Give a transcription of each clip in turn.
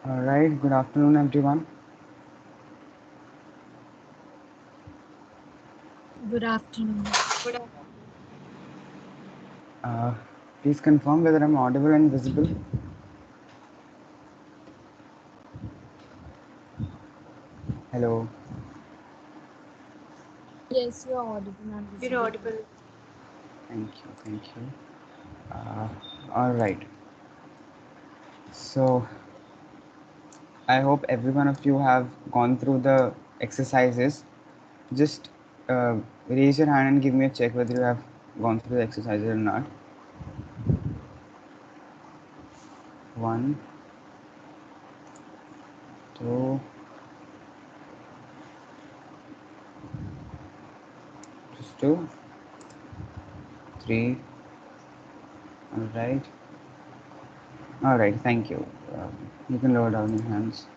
All right, good afternoon, everyone. Good afternoon. Uh, Please confirm whether I'm audible and visible. Hello. Yes, you are audible and You're visible. audible. Thank you. Thank you. All right. So I hope every one of you have gone through the exercises. Just raise your hand and give me a check whether you have gone through the exercises or not. One, two, just two, three. All right. All right. Thank you. You can lower down your hands.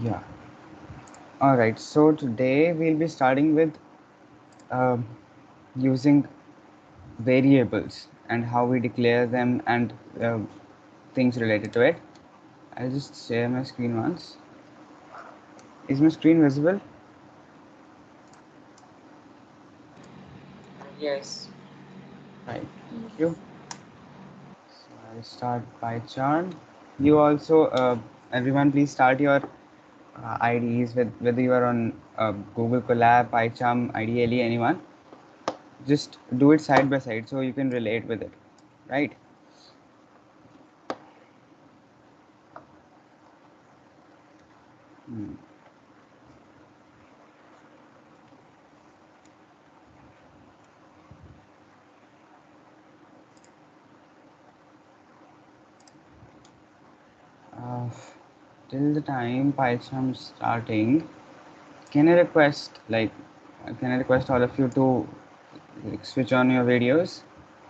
Yeah. All right. So today we'll be starting with um using variables and how we declare them and things related to it. I'll just share my screen once. Is my screen visible? Yes. Right. Thank you. So I'll start PyCharm. You also, everyone, please start your IDs with whether you are on Google Colab, PyCharm, IDLE, anyone. Just do it side by side so you can relate with it, right? Hmm. Uh, till the time PyCharm starting, can I request all of you to like, switch on your videos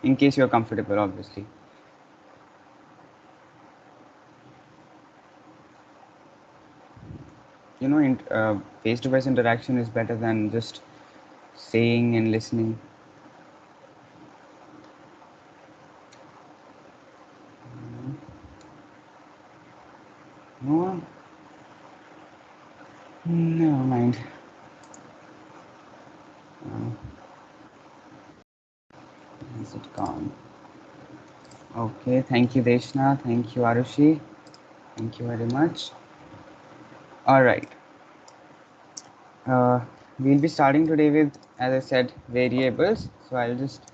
in case you're comfortable, obviously. You know, face-to-face interaction is better than just saying and listening. No, never mind. Is it gone? Okay, thank you, Deshna. Thank you, Arushi. Thank you very much. All right. Uh, we'll be starting today with, as I said, variables. So I'll just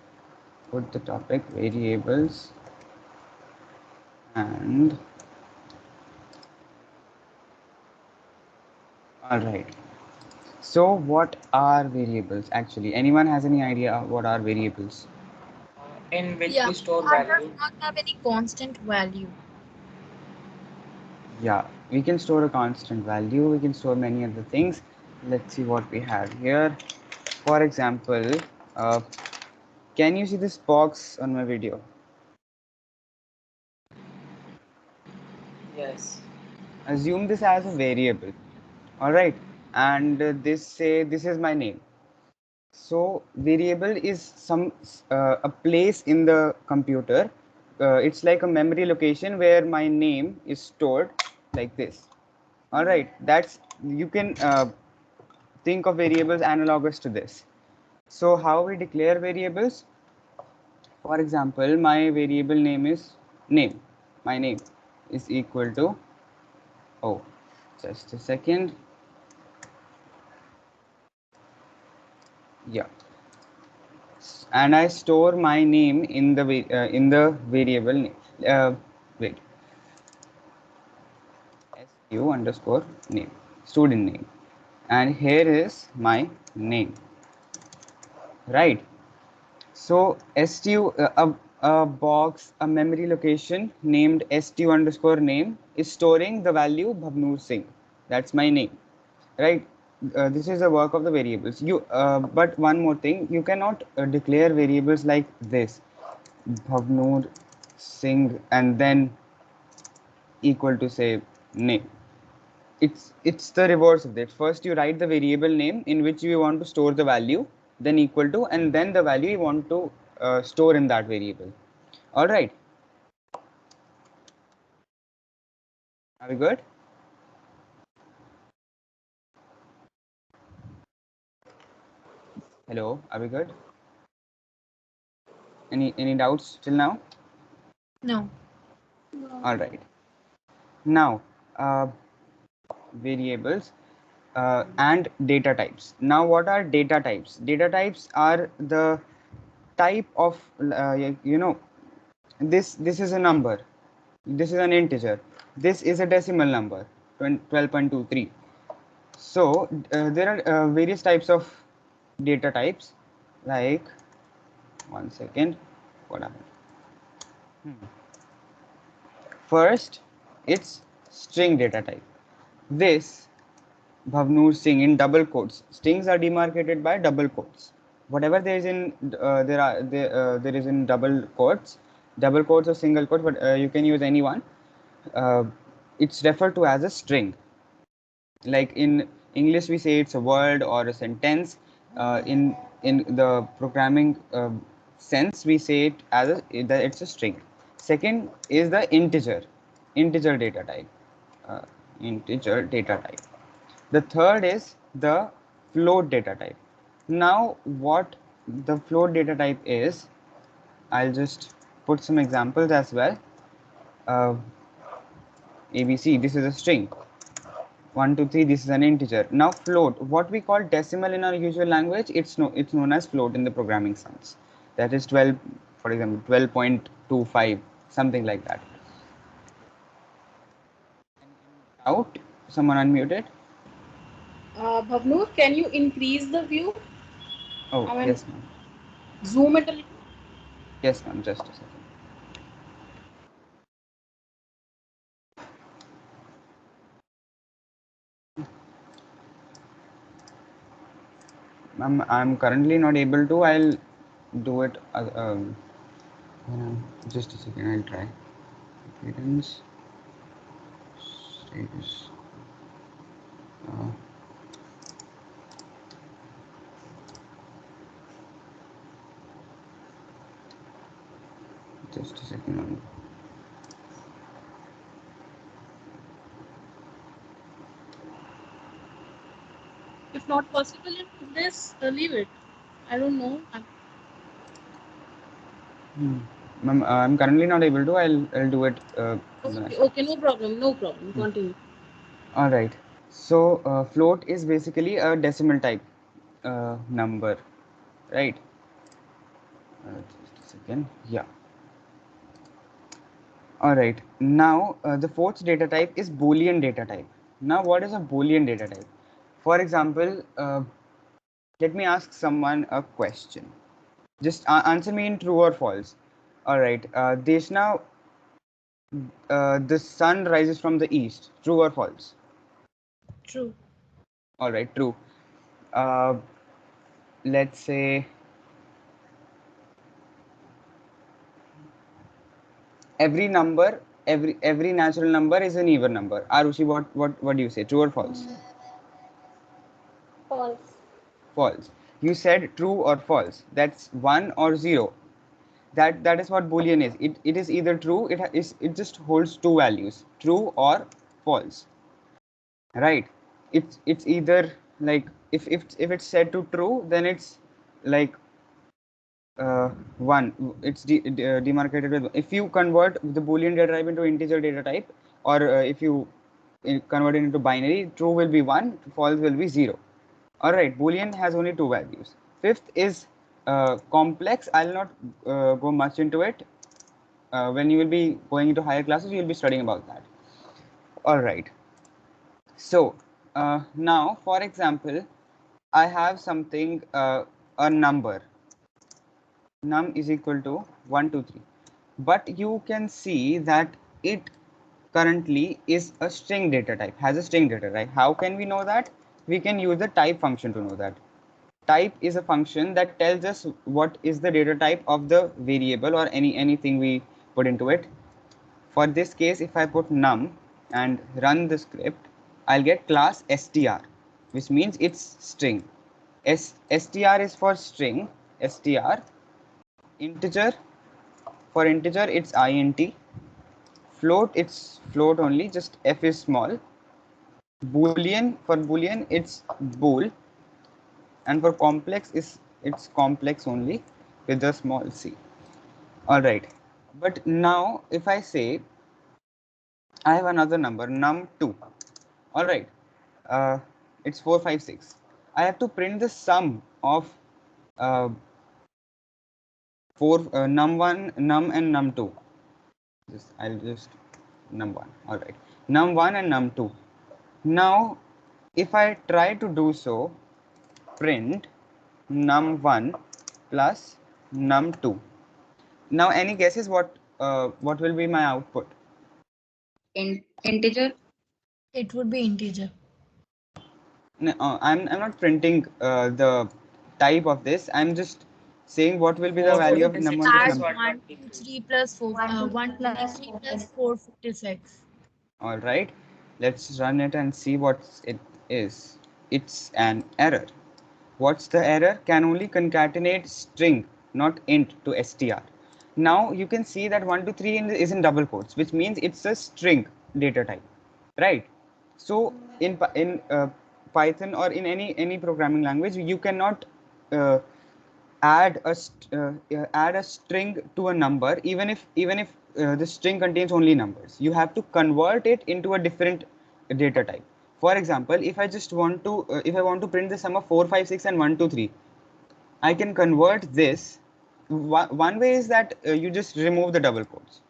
put the topic variables and all right. So what are variables actually? Anyone has any idea what are variables? In which Yeah, we store that does value. not have any constant value. Yeah, we can store a constant value. We can store many other things. Let's see what we have here. For example, uh, can you see this box on my video? Yes. Assume this as a variable. All right, and this is my name. So variable is some a place in the computer. It's like a memory location where my name is stored, like this. All right, that's you can think of variables analogous to this. So how we declare variables? For example, my variable name is name. My name is equal to, oh, just a second. Yeah, and I store my name in the variable name. Wait, stu underscore name, student name, and here is my name, right? So stu a box, a memory location named stu underscore name is storing the value Bhavnoor Singh. That's my name, right? This is the work of the variables. But one more thing, you cannot declare variables like this, Bhavnoor Singh, and then equal to say name. It's the reverse of that. First, you write the variable name in which you want to store the value, then equal to, and then the value you want to store in that variable. All right. Are we good? Hello, are we good? Any doubts till now? No. All right. Now, variables and data types. Now, what are data types? Data types are the type of this is a number, this is an integer, this is a decimal number, 12.23. So there are various types of data types, like, one second, what happened? First, it's string data type. This Bhavnur Singh in double quotes. Strings are demarcated by double quotes. Whatever there is in there is in double quotes or single quote, but you can use any one. It's referred to as a string. Like in English, we say it's a word or a sentence. In the programming sense, we say it as it's a string. Second is the integer data type. Uh, Integer data type. The third is the float data type. Now, what the float data type is, I'll just put some examples as well. ABC, this is a string. 1, 2, 3, this is an integer. Now, float, what we call decimal in our usual language, it's known as float in the programming sense. That is 12, for example, 12.25, something like that. Out, someone unmuted. Bhavnur, can you increase the view? Oh, I mean, yes, ma'am. zoom it a little. Yes, ma'am, just a second. I'm currently not able to. I'll do it. Just a second. I'll try. Appearance, status. Uh, just a second. If not possible in this, leave it. I don't know. Ma'am, I'm currently not able to. I'll do it. Okay, no problem, no problem. Continue. All right. So float is basically a decimal type number, right? Just a second. Yeah. All right. Now the fourth data type is Boolean data type. Now, what is a Boolean data type? For example, let me ask someone a question. Just answer me in true or false. All right. Deshna, the sun rises from the east. True or false? True. All right. True. Uh, let's say every natural number is an even number. Arushi, what do you say? True or false? False. False. You said true or false. That's 1 or 0. That is what Boolean is. It is either true. It just holds two values, true or false. Right. It's either like if it's set to true, then it's like one. It's demarcated with. If you convert the Boolean data type into integer data type, or if you convert it into binary, true will be 1, false will be 0. All right, Boolean has only two values. Fifth is complex. I'll not go much into it. When you will be going into higher classes, you will be studying about that. All right. So now, for example, I have something, a number. Num is equal to 1, 2, 3. But you can see that it currently is a string data type, has a string data type. How can we know that? We can use the type function to know that. Type is a function that tells us what is the data type of the variable or anything we put into it. For this case, if I put num and run the script, I'll get class str, which means it's string. Str is for string, str. Integer, for integer it's int. float, it's float only, just f is small. Boolean, for Boolean it's bool, and for complex it's complex only with a small c. All right, but now if I say I have another number num2, all right, it's 456. I have to print the sum of uh, num1, num and num2. I'll just num1. All right, num1 and num2. Now, if I try to do so, print num1 plus num2. Now, any guesses what will be my output? Integer. It would be integer. No, I'm not printing the type of this. I'm just saying what will be the value of num1 plus Add num2. 123 plus 4, 123 plus 456. All right, let's run it and see what it is. It's an error. What's the error? Can only concatenate string, not int, to str. Now you can see that 123 is in double quotes, which means it's a string data type, right? So in Python or in any programming language, you cannot uh, add a string to a number, even if the string contains only numbers. You have to convert it into a different data type. For example, if I just want to if I want to print the sum of 4 5 6 and 1 2 3, I can convert this. One way is that you just remove the double quotes.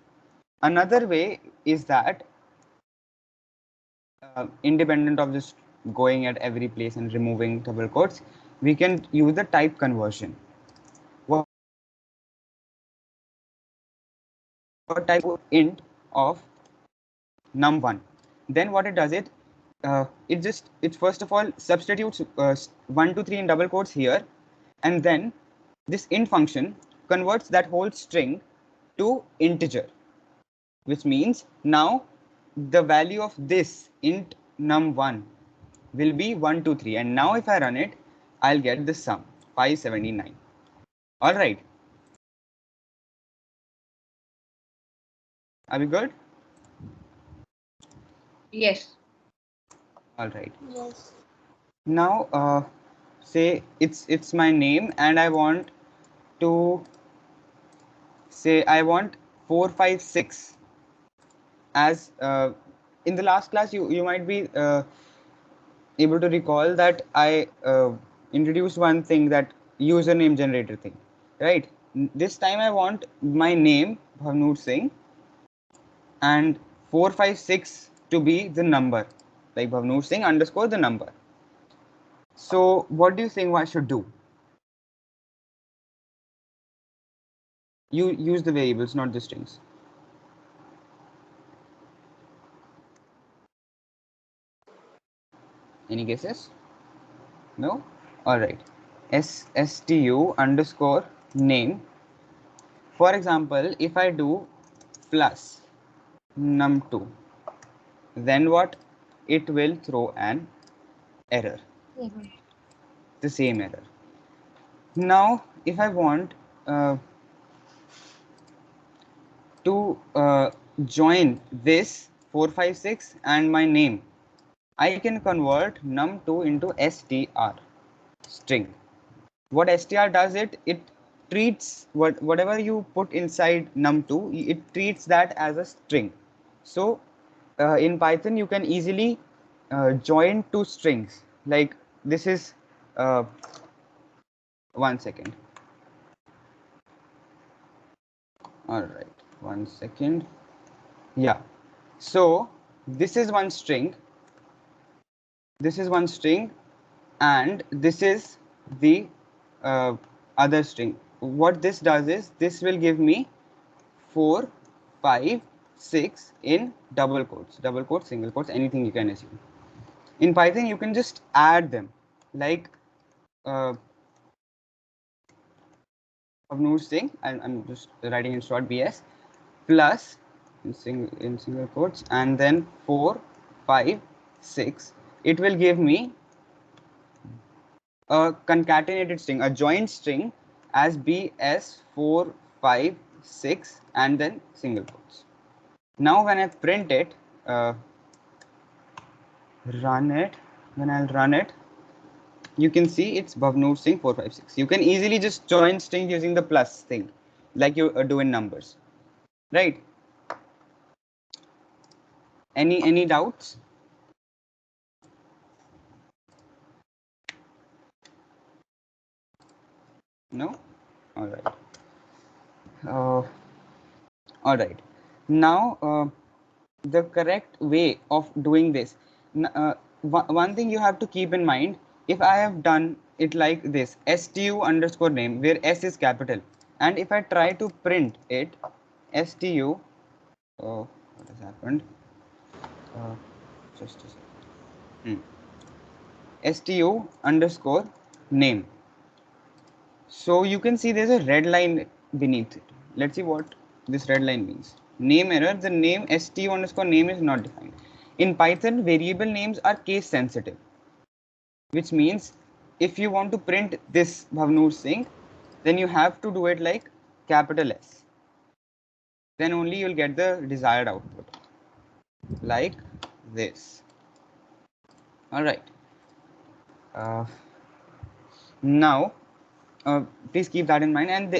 Another way is that independent of just going at every place and removing double quotes, we can use the type conversion. What type int of num1? Then what it does, it first of all substitutes 1 2 3 in double quotes here, and then this int function converts that whole string to integer, which means now the value of this int num1 will be 1 2 3, and now if I run it, I'll get the sum 579. All right, are we good? Yes. All right, Yes. now say it's my name and I want to say I want 456 as in the last class you might be able to recall that I introduced one thing, that username generator thing, right? This time I want my name Bhavnoor Singh and 456 to be the number, like Bhavnoor Singh underscore the number. So what do you think I should do? You use the variables, not the strings. Any guesses? No? Alright. STU underscore name. For example, if I do plus num2, then what? It will throw an error. The same error. Now, if I want to join this 456 and my name, I can convert num2 into str, string. What str does, it treats whatever you put inside num2, it treats that as a string. So in Python you can easily join two strings, like this is 1 second. All right, 1 second. Yeah, so this is one string, and this is the other string. What this does is this will give me 4 5 6 in double quotes, single quotes, anything you can assume. In Python you can just add them, like Bhavnoor Singh, I'm just writing in short BS, plus in single quotes, and then 4 5 6. It will give me a concatenated string, a joint string, as BS 4 5 6 and then single quotes. Now when I print it, run it, when I'll run it, you can see it's Bhavnoor Singh 456. You can easily just join strings using the plus thing, like you do in numbers, right? Any doubts? No? All right. All right. Now, the correct way of doing this. One thing you have to keep in mind, if I have done it like this, stu underscore name, where s is capital, and if I try to print it, stu, oh, what has happened? Just a second. Stu underscore name. So you can see there's a red line beneath it. Let's see what this red line means. Name error, the name stu underscore name is not defined. In Python, variable names are case sensitive, which means if you want to print this Bhavnoor Singh, then you have to do it like capital S. Then only you'll get the desired output, like this. All right. Now, please keep that in mind. And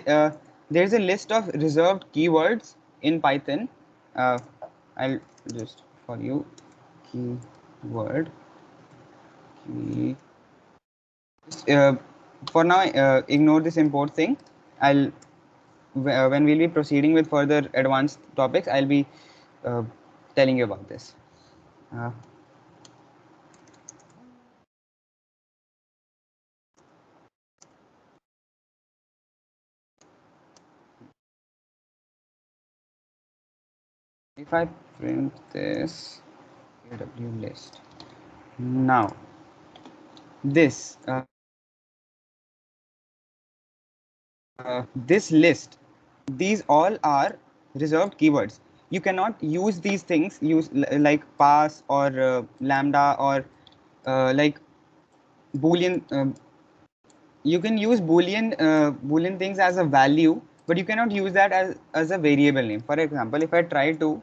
there's a list of reserved keywords in Python. I'll just for you keyword key. For now, ignore this import thing. I'll when we'll be proceeding with further advanced topics, I'll be telling you about this. If I print this AW list now, this this list, these all are reserved keywords. You cannot use these things, like pass or lambda or like boolean. You can use boolean things as a value, but you cannot use that as a variable name. For example, if I try to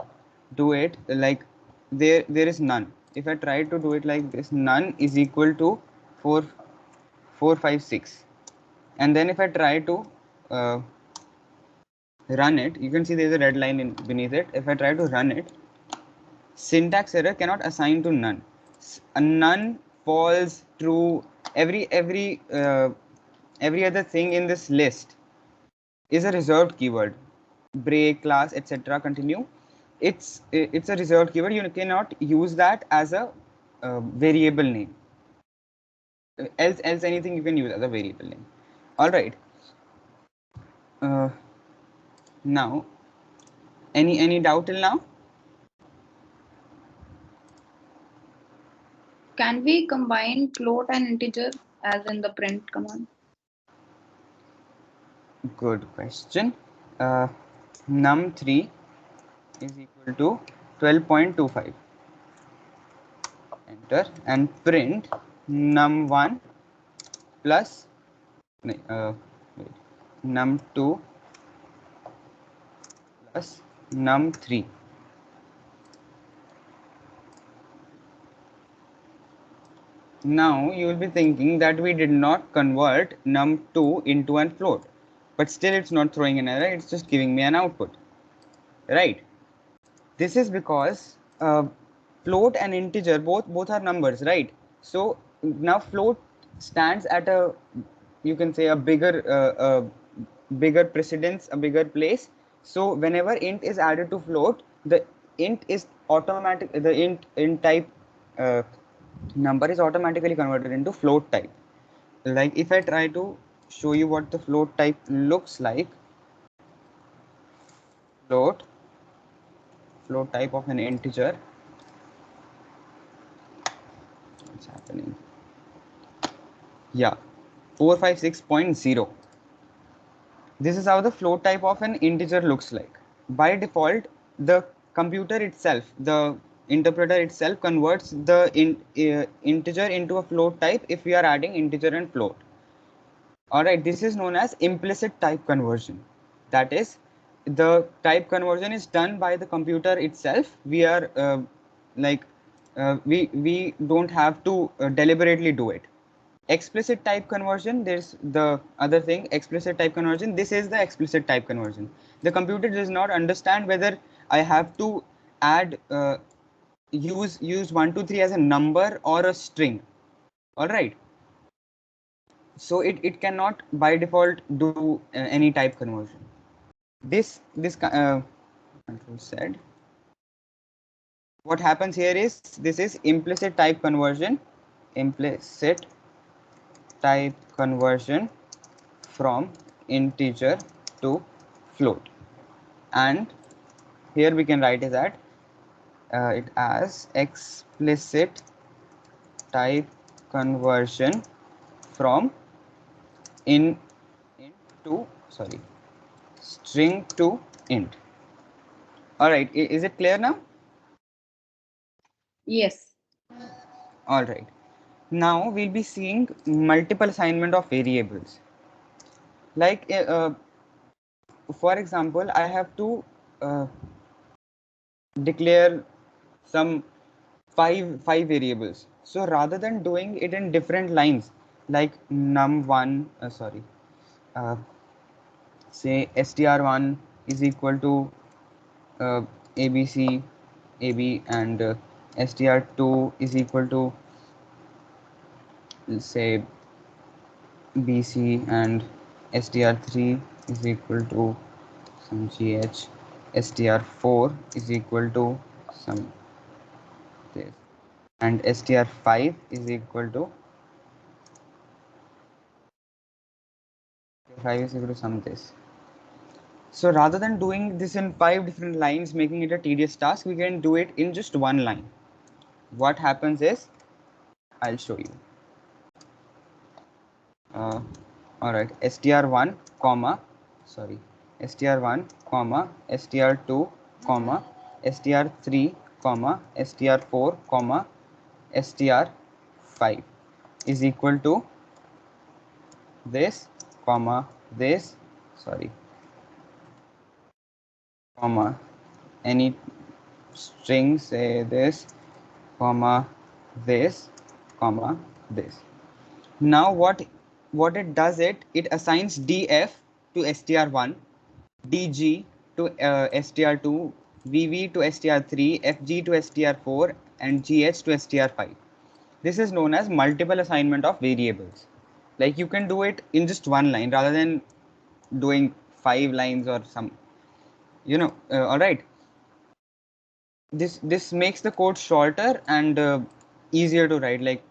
do it like there is none. If I try to do it like this, none is equal to 456, and then if I try to run it, you can see there's a red line beneath it. If I try to run it, syntax error cannot assign to none. A none, false, true, every other thing in this list is a reserved keyword. Break, class, etc. Continue. It's a reserved keyword. You cannot use that as a variable name. Else anything you can use as a variable name. All right. Now, any doubt till now? Can we combine float and integer as in the print command? Good question. Num3 is equal to 12.25. Enter and print num1 plus wait, num2 plus num3. Now you will be thinking that we did not convert num2 into a float, but still it's not throwing an error, it's just giving me an output, right? This is because float and integer both are numbers, right? So now float stands at a, you can say, a bigger precedence, a bigger place. So whenever int is added to float, the int is automatic, the int type number is automatically converted into float type. Like if I try to show you what the float type looks like, float type of an integer, what's happening? Yeah, 456.0. This is how the float type of an integer looks like. By default, the computer itself, the interpreter itself, converts the integer into a float type if we are adding integer and float. All right, this is known as implicit type conversion. That is, the type conversion is done by the computer itself. We are we don't have to deliberately do it. Explicit type conversion, there's the other thing, explicit type conversion. This is the explicit type conversion. The computer does not understand whether I have to add use 1 2 3 as a number or a string. All right, so it cannot by default do any type conversion. This control said, what happens here is, this is implicit type conversion, implicit type conversion from integer to float. And here we can write it as explicit type conversion from int to string to int. All right, is it clear now? Yes. All right, now we'll be seeing multiple assignment of variables. Like for example, I have to declare some five variables. So rather than doing it in different lines, like num1 say str1 is equal to abc ab, and str2 is equal to, say, bc, and str3 is equal to some gh, str4 is equal to some this, and str5 is equal to some this. So rather than doing this in 5 different lines, making it a tedious task, we can do it in just one line. What happens is, I'll show you. All right, str1 comma str1 comma str2 comma str3 comma str4 comma str5 is equal to this comma this comma any string, say this comma this comma this. Now what it does, it assigns df to str1, dg to str2, vv to str3, fg to str4, and gh to str5. This is known as multiple assignment of variables. Like, you can do it in just one line rather than doing 5 lines or some, all right. This makes the code shorter and easier to write. Like,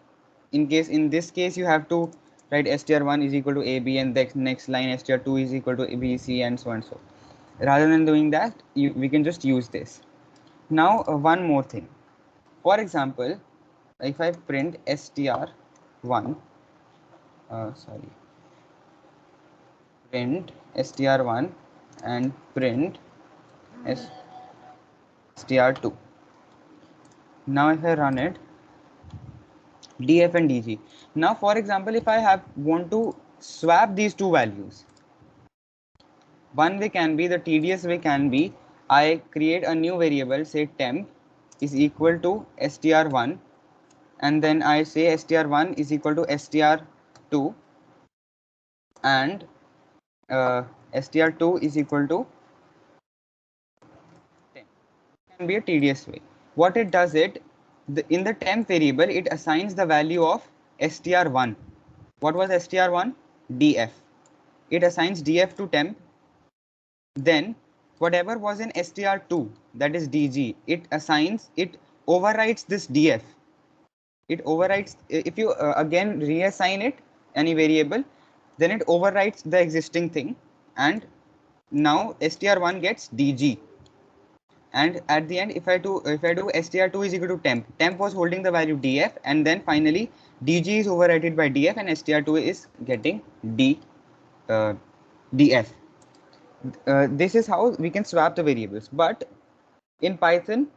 in this case you have to write str1 is equal to ab, and the next line str2 is equal to bc, and so and so. Rather than doing that, we can just use this. Now one more thing. For example, if I print str1 print str1 and print str2. Now if I run it, df and dg. Now for example, if I want to swap these two values, one way can be, the tedious way can be, I create a new variable, say temp is equal to str1, and then I say str1 is equal to str2, and str2 is equal to temp. It can be a tedious way. What it does, in the temp variable, it assigns the value of str1. What was str1? df. It assigns df to temp. Then whatever was in str2, that is dg, it overwrites this df. It overwrites, if you again reassign it any variable, then it overwrites the existing thing, and now str1 gets dg. And at the end, if I do str2 is equal to temp was holding the value df, and then finally dg is overwritten by df, and str2 is getting df. This is how we can swap the variables. But in Python,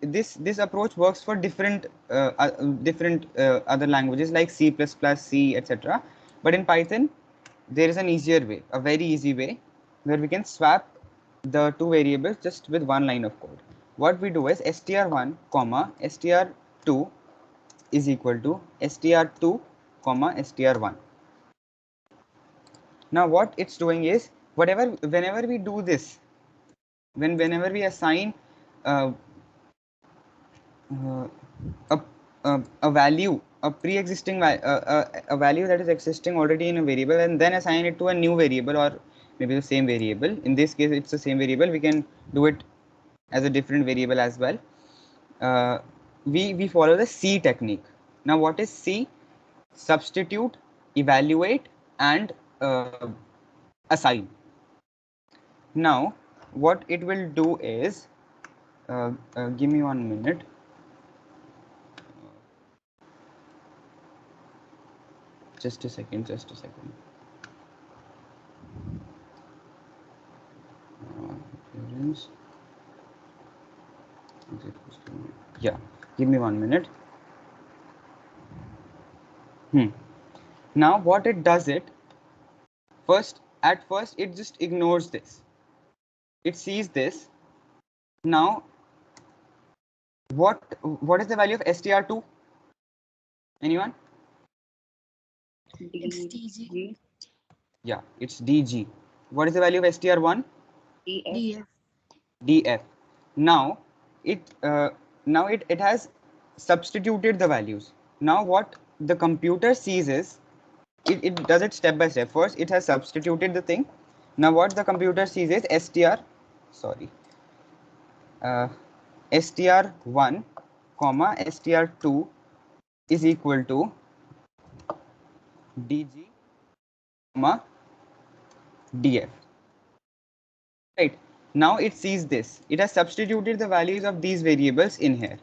this approach works for different other languages like C++, C, etc. But in Python, there is an easier way, a very easy way, where we can swap the two variables just with one line of code. What we do is str1 comma str2 is equal to str2 comma str1. Now what it's doing is whenever we do this, whenever we assign uh, a, a value, a pre-existing a value that is existing already in a variable, and then assign it to a new variable or maybe the same variable. In this case, it's the same variable. We can do it as a different variable as well. We follow the C technique. Now, what is C? Substitute, evaluate, and assign. Now, what it will do is, give me 1 minute. Just a second. Yeah, give me 1 minute. Now what it does, at first it just ignores this. It sees this. Now what is the value of str2? Anyone? It's DG. DG. Yeah, it's dg. What is the value of str1? DF. DF. df. Now it has substituted the values. Now what the computer sees is, it does it step by step. First it has substituted the thing. Now what the computer sees is str1 comma str2 is equal to dg comma df. Right, now it sees this. It has substituted the values of these variables in here.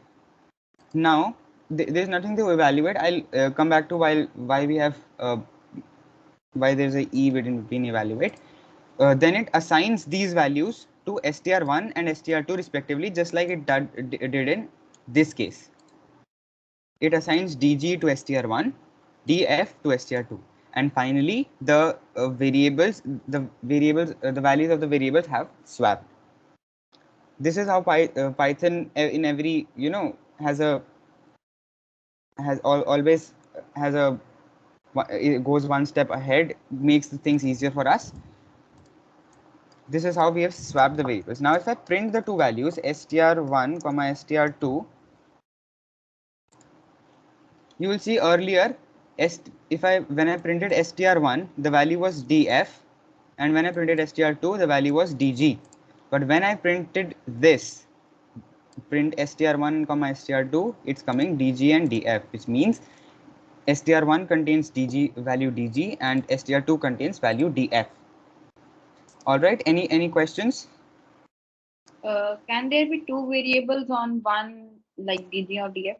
Now there's nothing to evaluate. I'll come back to why we have why there's a e between evaluate. Then it assigns these values to str1 and str2 respectively, just like it did in this case. It assigns dg to str1, df to str2, and finally the the values of the variables have swapped. This is how Python in every always has a it goes one step ahead, makes the things easier for us. This is how we have swapped the variables. Now if I print the two values str1 comma str2, you will see earlier when I printed str1, the value was df, and when I printed str2, the value was dg. But when I printed this, print str1 comma str2, it's coming dg and df, which means str1 contains dg value dg and str2 contains value df. All right, any questions? Can there be two variables on one, like DG or DF?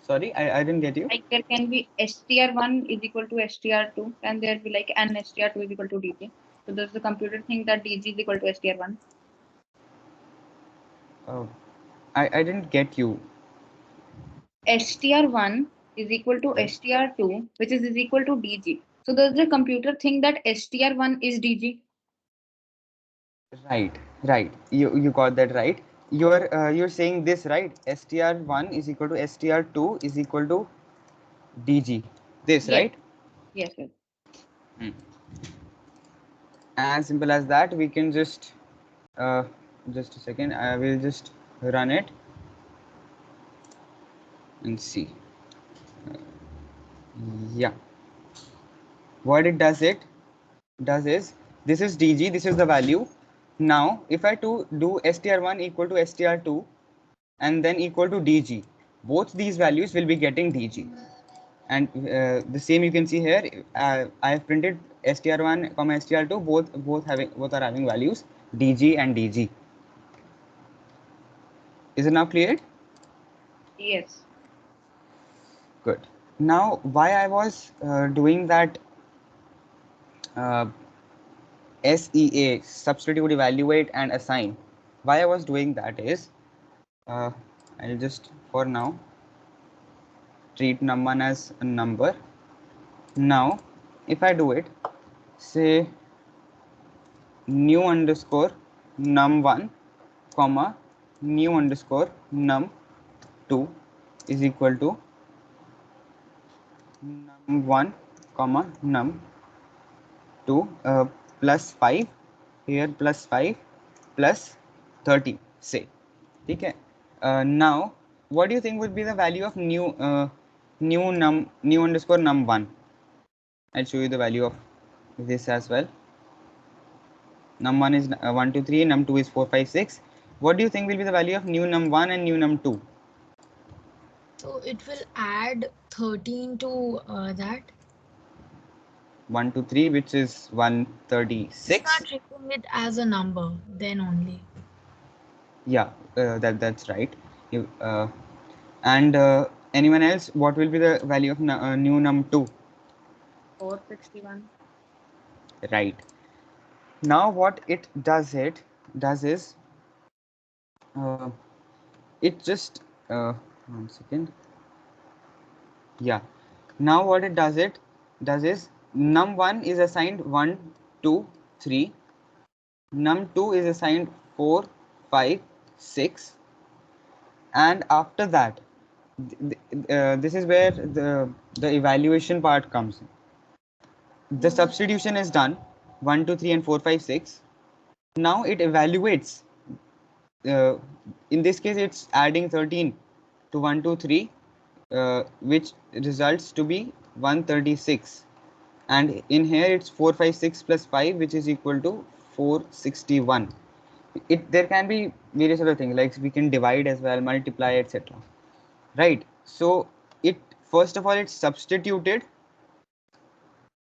Sorry, I didn't get you. Like there can be str1 is equal to str2, and there be like n str2 is equal to DG. So does the computer think that DG is equal to str1? I didn't get you. str1 is equal to str2, which is equal to DG. So does the computer think that str1 is DG? Right. You got that right. You're saying this, right? str1 is equal to str2 is equal to dg. This, Yes. right? Yes, yes. As simple as that. We can just a second. I will just run it and see. Yeah. What it does is, this is dg, this is the value. Now if I do str1 equal to str2 and then equal to dg, both these values will be getting dg. And the same you can see here. I have printed str1 comma str2, both are having values dg and dg. Is it now clear? Yes. Good. Now why I was doing that SEA, substitute, evaluate, and assign. Why I was doing that is, I'll just for now treat num1 as a number. Now, if I do it, say new underscore num1 comma new underscore num2 is equal to num1 comma num2 plus 5 here plus 5 plus 30 say. Okay. Now what do you think would be the value of new underscore num1? I'll show you the value of this as well. Num1 is 1 2 3, num2 is 4 5 6. What do you think will be the value of new num1 and new num2? So it will add 13 to that. 1 2 3, which is 136. Start treating it as a number, then only. Yeah, that's right. You and anyone else? What will be the value of new num2? 461. Right. Now what it does is it just 1 second. Yeah. Now what it does is num1 is assigned 1 2 3, num2 is assigned 4 5 6, and after that this is where the evaluation part comes in. The substitution is done 1 2 3 and 4 5 6. Now it evaluates. In this case, it's adding 13 to 1 2 3, which results to be 136. And in here it's 4 5 6 plus 5, which is equal to 461. There can be various other things, like we can divide as well, multiply, etc. Right. So it, first of all, it's substituted.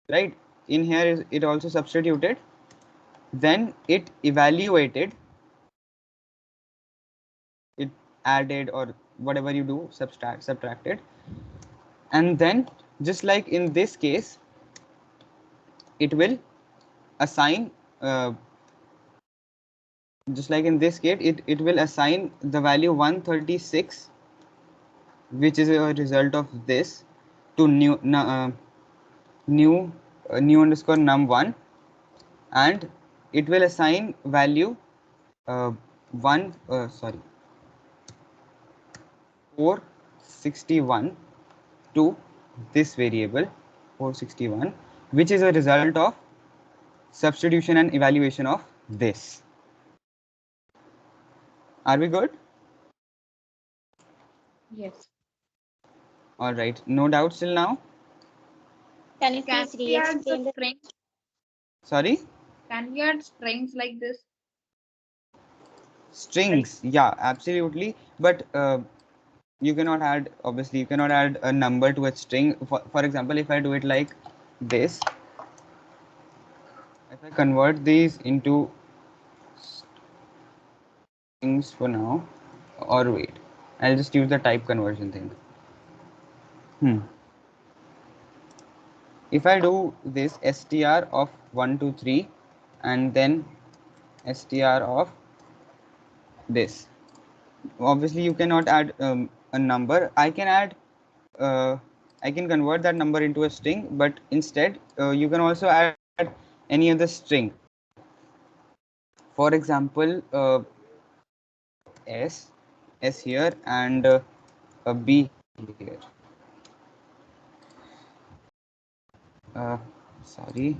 Right. In here is it also substituted. Then it evaluated. It added, or whatever you do, subtracted. And then just like in this case, it will assign just like in this case, it will assign the value 136, which is a result of this, to new underscore num1, and it will assign value 461 to this variable 461, which is a result of substitution and evaluation of this. Are we good? Yes. All right. No doubts till now? Can you Can please we add the re-explain the strings? Sorry? Can we add strings like this? Strings. Yeah, absolutely. But you cannot add, obviously, you cannot add a number to a string. For example, if I do it like this, if I convert these into strings for now, or wait, I'll just use the type conversion thing. If I do this str of 1 2 3 and then str of this, obviously you cannot add a number. I can add I can convert that number into a string, but instead you can also add any other string. For example, s here and a b here. Sorry.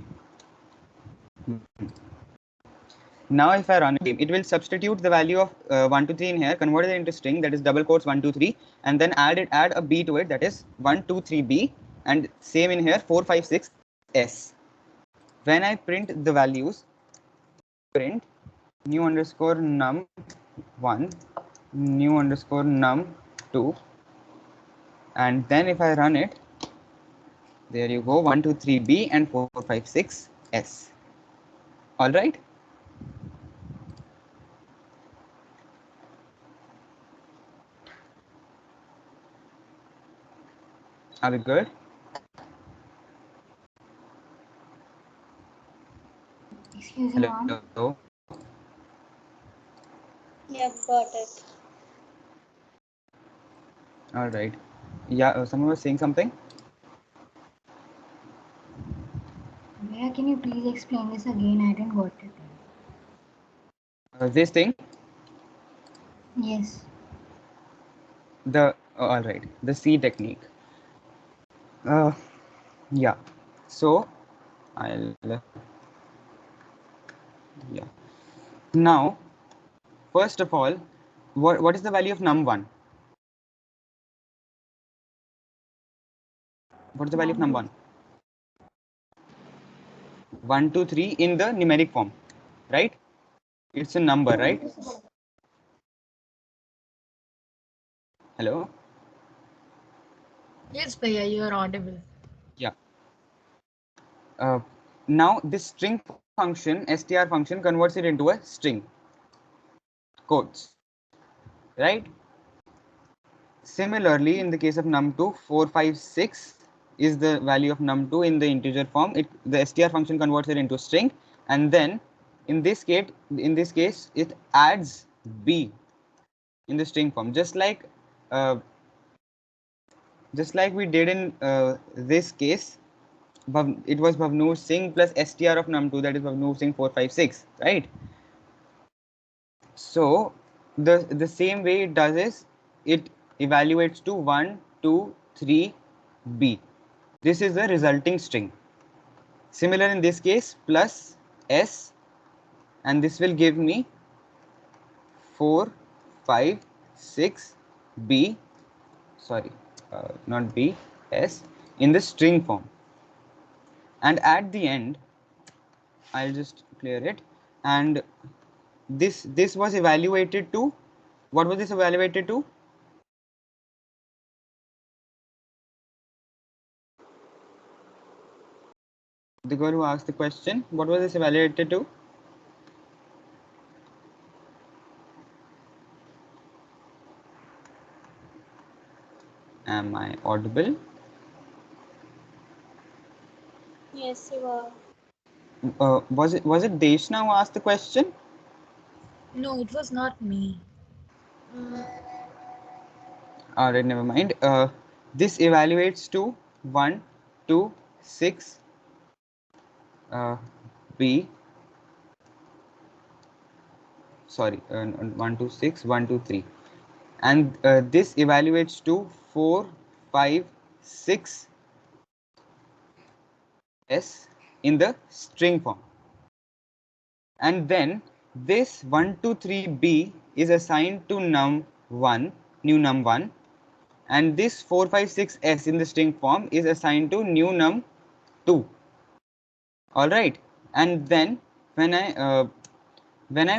Now if I run it will substitute the value of 1 2 3 in here, convert it into string, that is double quotes 1 2 3, and then add a b to it, that is 1 2 3 b, and same in here 4 5 6 s. When I print the values, print new underscore num1, new underscore num2, and then if I run it, there you go, 1 2 3 b and 4 5 6 s. All right. Are we good? excuse me, ma'am. Hello. Yeah, got it. All right. Yeah, someone was saying something. Where can you please explain this again? I didn't got it. this thing, Yes. all right, the C technique. Yeah, so I'll yeah. Now, first of all, what is the value of num1? What is the value of num1? 1, 2, 3 in the numeric form, right? It's a number, right? Hello? Yes, Bhaiya, you are audible. Yeah. Now this string function, str function, converts it into a string, quotes, right? Similarly, in the case of num2, 4, 5, 6 is the value of num2 in the integer form. The str function converts it into a string, and then in this case, it adds b in the string form, just like we did in this case. It was Bhavnoor Singh plus str of num2, that is Bhavnoor Singh 456, right? So the same way it does is it evaluates to 1, 2, 3, b. This is the resulting string. Similar in this case, plus s, and this will give me 4, 5, 6, b, sorry, not b, s, in the string form. And at the end, I'll just clear it, and this was evaluated to, what was this evaluated to? The girl who asked the question, what was this evaluated to? Am I audible? Yes, you are. Was it Deshna who asked the question? No, it was not me. Alright, never mind. This evaluates to 1, 2, 6, B. Sorry, 1, 2, 6, 1, 2, 3. And this evaluates to 4, 5, 6 S in the string form. And then this 1, 2, 3 B is assigned to num1, new num1, and this 4, 5, 6 S in the string form is assigned to new num2. All right, and then when I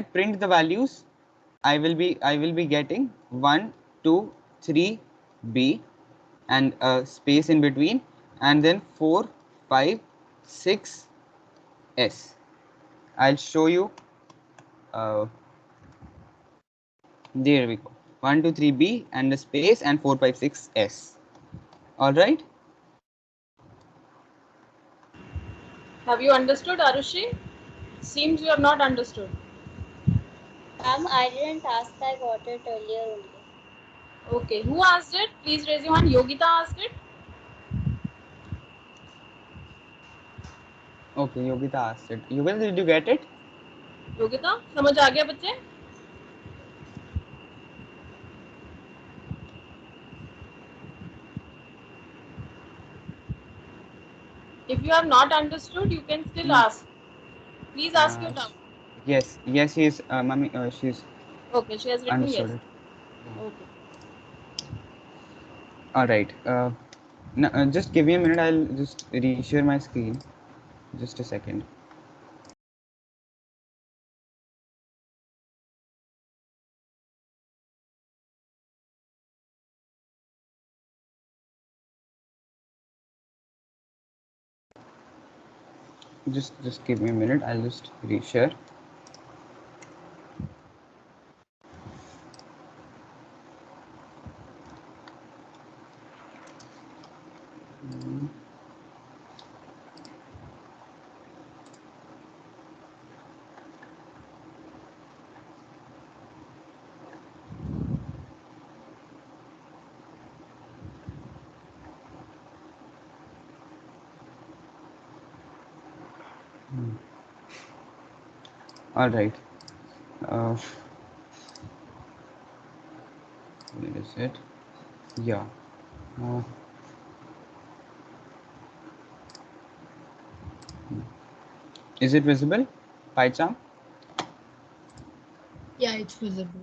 print the values, I will be getting 1, 2, 3 B and a space in between, and then 4, 5, 6 S. I'll show you. There we go. 1, 2, 3 B and a space and 4, 5, 6 S. All right. Have you understood, Arushi? Seems you have not understood. I didn't ask. I got it earlier only. Okay, who asked it? Please raise your hand. Yogita asked it. Okay, Yogita asked it. Yogita, did you get it? Yogita समझ आ गया बच्चे? If you have not understood, you can still ask. Please ask your doubt. Yes, she's mommy. She's Okay, she has written understood yes. it. Okay. All right. Now, just give me a minute. I'll just reshare my screen. Just a second. Just give me a minute. I'll just reshare. All right. Where is it? Yeah. Is it visible? PyCharm? Yeah, it's visible.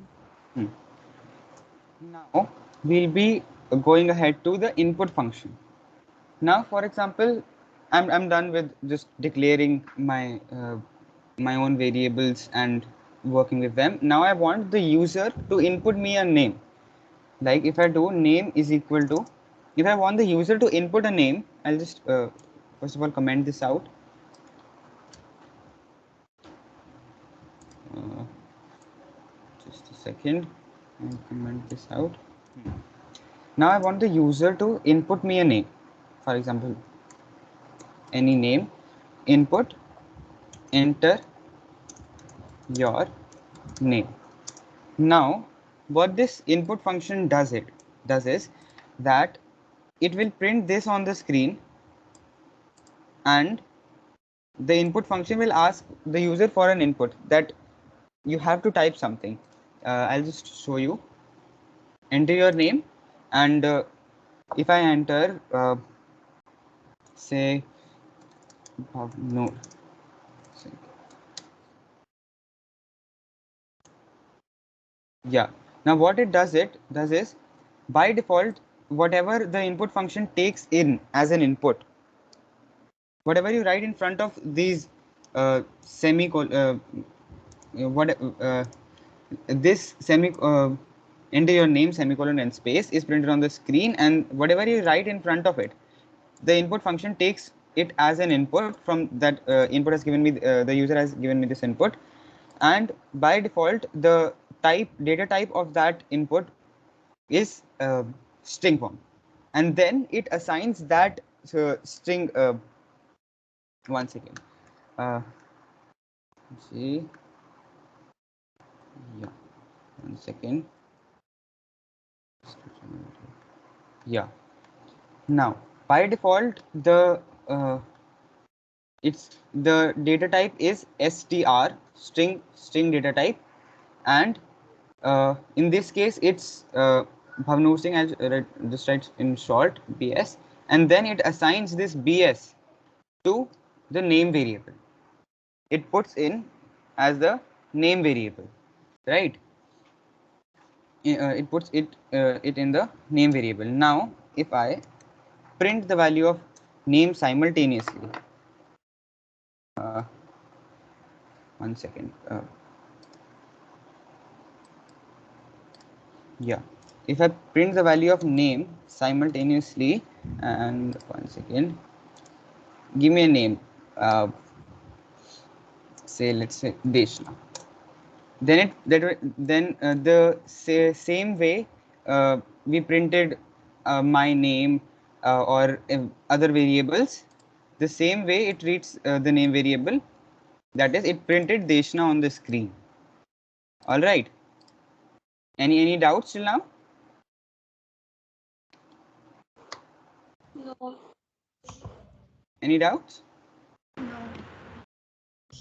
Now we'll be going ahead to the input function. Now, for example, I'm done with just declaring my my own variables and working with them. Now I want the user to input me a name. Like if I do name is equal to, if I want the user to input a name, I'll just first of all comment this out. Just a second, and comment this out. Now I want the user to input me a name. For example, any name, input, enter your name. Now, what this input function does is that it will print this on the screen, and the input function will ask the user for an input that you have to type something. I'll just show you. Enter your name, and if I enter, say, no. Yeah. Now what it does is by default, whatever the input function takes in as an input, whatever you write in front of these this enter your name semicolon and space is printed on the screen, and whatever you write in front of it, the input function takes it as an input. From that input has given me the user has given me this input, and by default the data type of that input is string form, and then it assigns that string. One second. See. Yeah. 1 second. Yeah. Now, by default, it's the data type is str, string data type, and in this case it's Bhavnur Singh. I'll just write in short BS, and then it assigns this BS to the name variable. It puts in as the name variable, right? It puts it in the name variable. Now, if I print the value of name simultaneously, 1 second. Yeah, if I print the value of name simultaneously, and 1 second, give me a name. Say, let's say Deshna. Then the same way we printed my name or other variables, the same way it reads the name variable, that is it printed Deshna on the screen. All right, any doubts till now? No. Any doubts? No.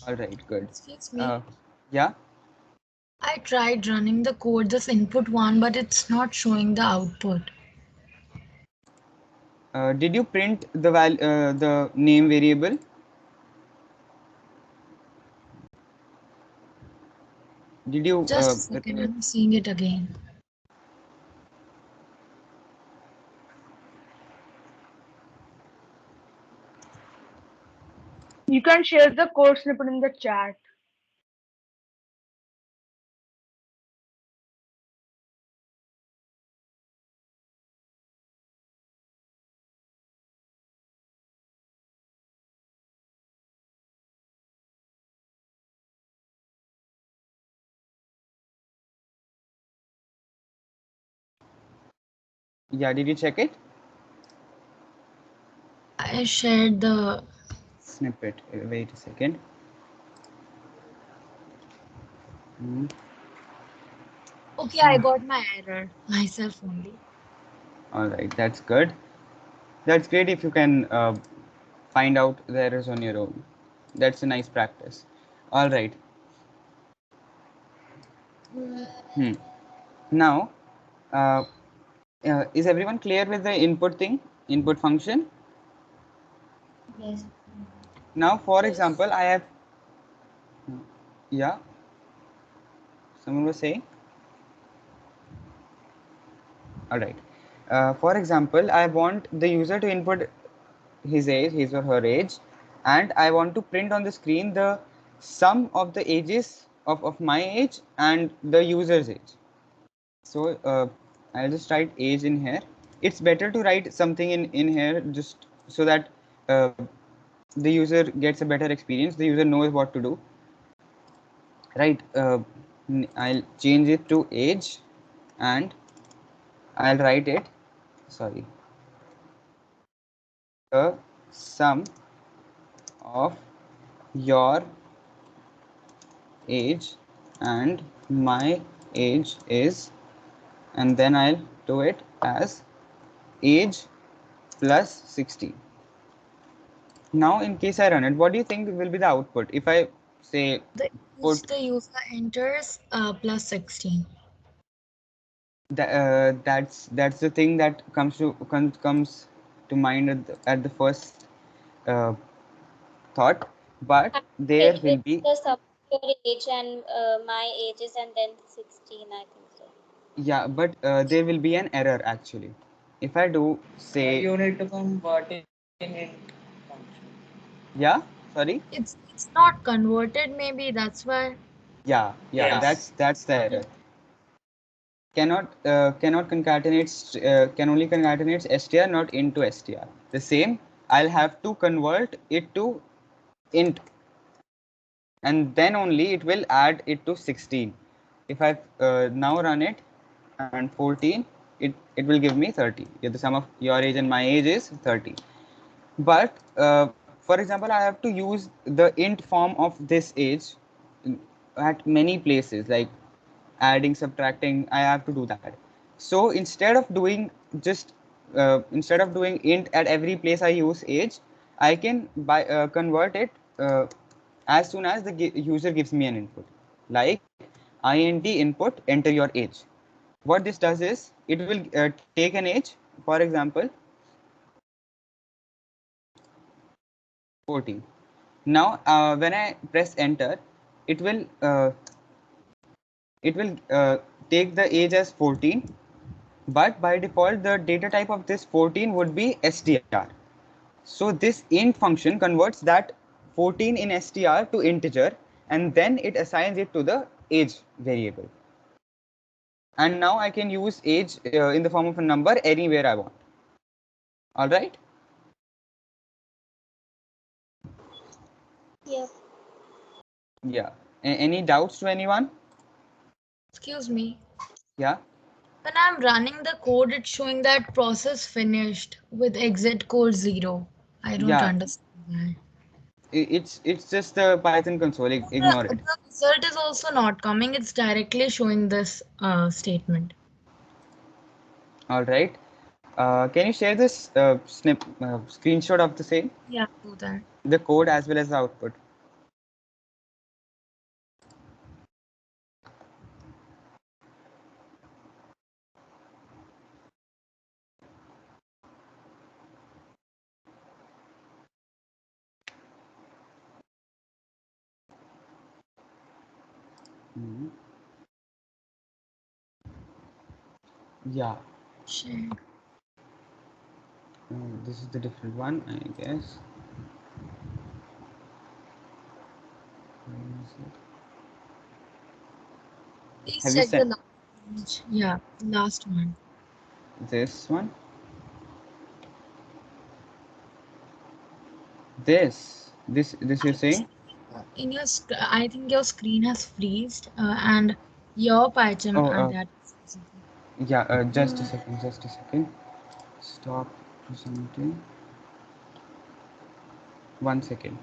All right, good. Excuse me. Yeah. I tried running the code, this input one, but it's not showing the output. Did you print the name variable? Did you Just a second, I'm seeing it again. You can share the code snippet in the chat. Yeah, did you check it? I shared the Snippet. Wait a second. Okay, I got my error myself only. All right, that's good. That's great if you can find out the errors on your own. That's a nice practice. All right. Now, is everyone clear with the input thing, input function? Yes. Now, for example, I have, yeah, someone was saying? All right. For example, I want the user to input his age, his or her age, and I want to print on the screen the sum of the ages of my age and the user's age. So I'll just write age in here. It's better to write something in here just so that the user gets a better experience. The user knows what to do. Right. I'll change it to age and I'll write it. Sorry. The sum of your age and my age is, and then I'll do it as age plus 60. Now in case I run it, what do you think will be the output if I say The put the user enters plus 16. that's the thing that comes to mind at the first uh, thought, but there It will will be, the sum of your age and my ages and then 16, I think so. yeah, but there will be an error actually if I do say, You need to convert it in int function. yeah, sorry, It's not converted, maybe that's why. yeah, Yes. that's the error. Cannot concatenate can only concatenate str not into str. The same, I'll have to convert it to int and then only it will add it to 16. If I now run it and 14, it will give me 30. The sum of your age and my age is 30. But for example, I have to use the int form of this age at many places, like adding, subtracting. I have to do that. So instead of doing int at every place I use age, I can convert it as soon as the user gives me an input, like int input enter your age. What this does is it will take an age, for example 14. Now when I press enter, it will take the age as 14, but by default the data type of this 14 would be str. So this int function converts that 14 in str to integer, and then it assigns it to the age variable. And now I can use age in the form of a number anywhere I want. All right. Yep. Yeah. Any doubts to anyone? Excuse me. Yeah. When I'm running the code, it's showing that process finished with exit code 0. I don't Yeah. understand It's just the Python console. Ignore that. it. The result is also not coming. It's directly showing this statement. All right. Can you share this screenshot of the same, Yeah, do that. the code as well as the output? Yeah. Share. This is the different one, I guess. Where is it? Please Have you check the sent last image. Yeah, last one. this one? This you're saying? In your, I think your screen has freezed, and your Python Oh, that. yeah. Just a second. Just a second. Stop presenting. 1 second.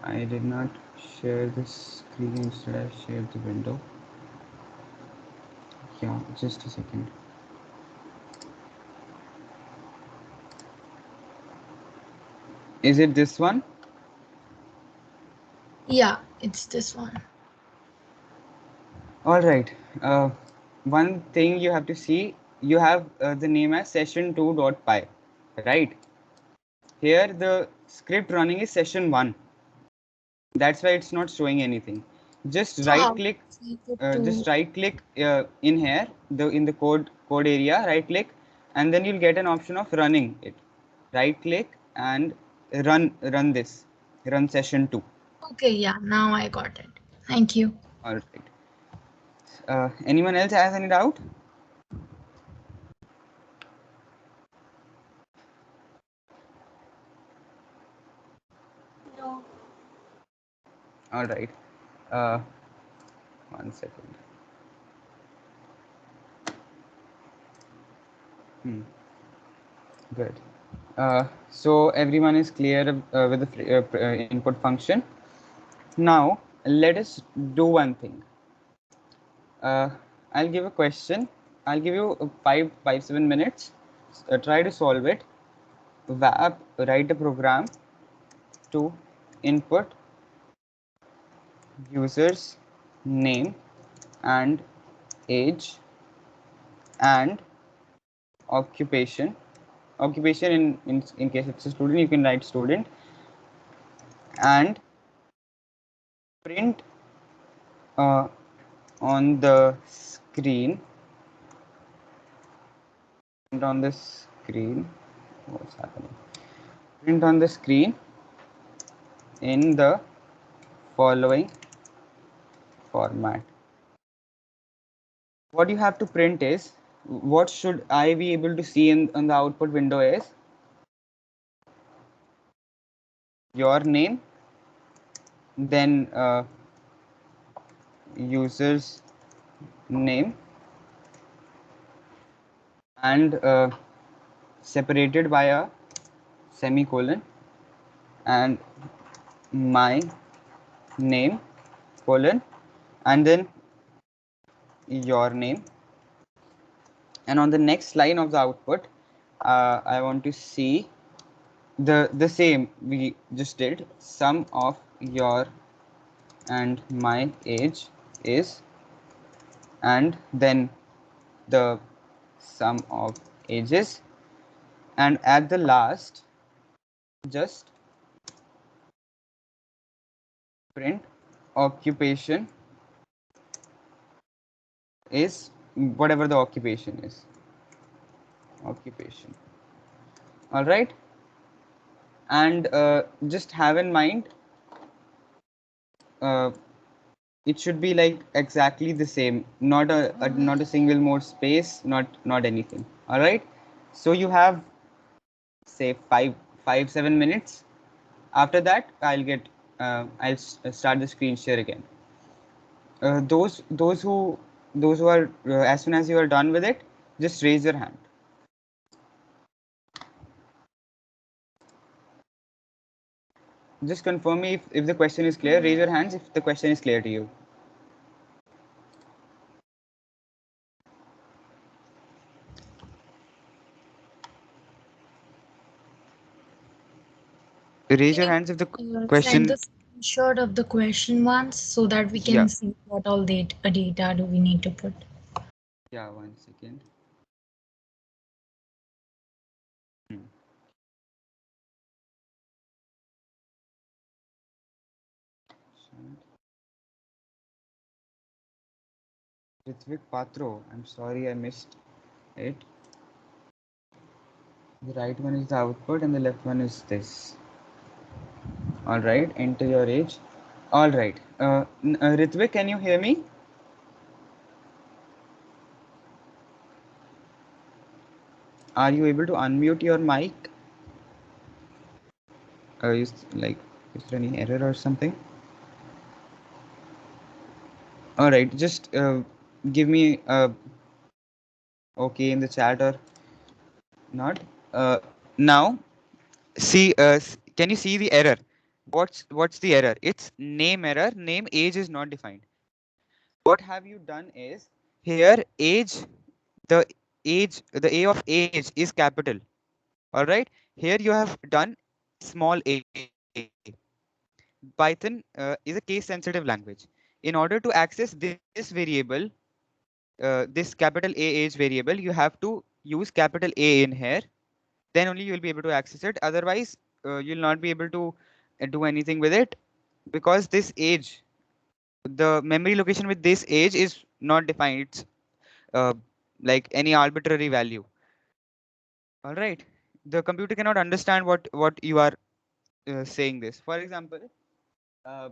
I did not share this screen. Instead, I shared the window. Yeah. Just a second. Is it this one? Yeah, it's this one. All right. One thing you have to see, you have the name as session2.py, right? Here the script running is session1. That's why it's not showing anything. Just So right how click, to take it to in here, in the code area, right click, and then you'll get an option of running it. Right click and run this, run session2. Okay, yeah, now I got it. Thank you. All right. Anyone else has any doubt? No. All right. 1 second. Good. So everyone is clear with the input function. Now let us do one thing. I'll give a question. I'll give you 7 minutes. Try to solve it. Write a program to input user's name and age and occupation. Occupation in case it's a student, you can write student, and print on the screen. Print on the screen. What's happening? Print on the screen in the following format. What you have to print is, what should I be able to see in the output window is your name, then user's name, and separated by a semicolon, and my name colon, and then your name. And on the next line of the output, I want to see the same we just did. Sum of your and my age is, and then the sum of ages, and at the last just print occupation is whatever the occupation is. Occupation. All right. And just have in mind, it should be like exactly the same, not not a single more space, not anything. All right. So you have, say, 7 minutes. After that, I'll start the screen share again. Those who are, as soon as you are done with it, just raise your hand. Just confirm me if the question is clear. Raise your hands if the question is clear to you. Raise your hands if the Send question. the screenshot of the question once so that we can Yeah. see what all data do we need to put. Yeah, 1 second. Ritvik Patro, I'm sorry I missed it. The right one is the output and the left one is this. All right, enter your age. All right, Ritvik, can you hear me? Are you able to unmute your mic? Is there any error or something? All right, just give me okay in the chat or not. Now, see, can you see the error? What's the error? It's name error. Name age is not defined. What have you done is, here age, the A of age is capital. All right. Here you have done small a. Python is a case sensitive language. in order to access this variable, this capital A age variable, you have to use capital A in here. Then only you will be able to access it. Otherwise, you'll not be able to do anything with it, because this age, the memory location with this age is not defined. It's uh, like any arbitrary value. All right. The computer cannot understand what you are saying this. For example, uh,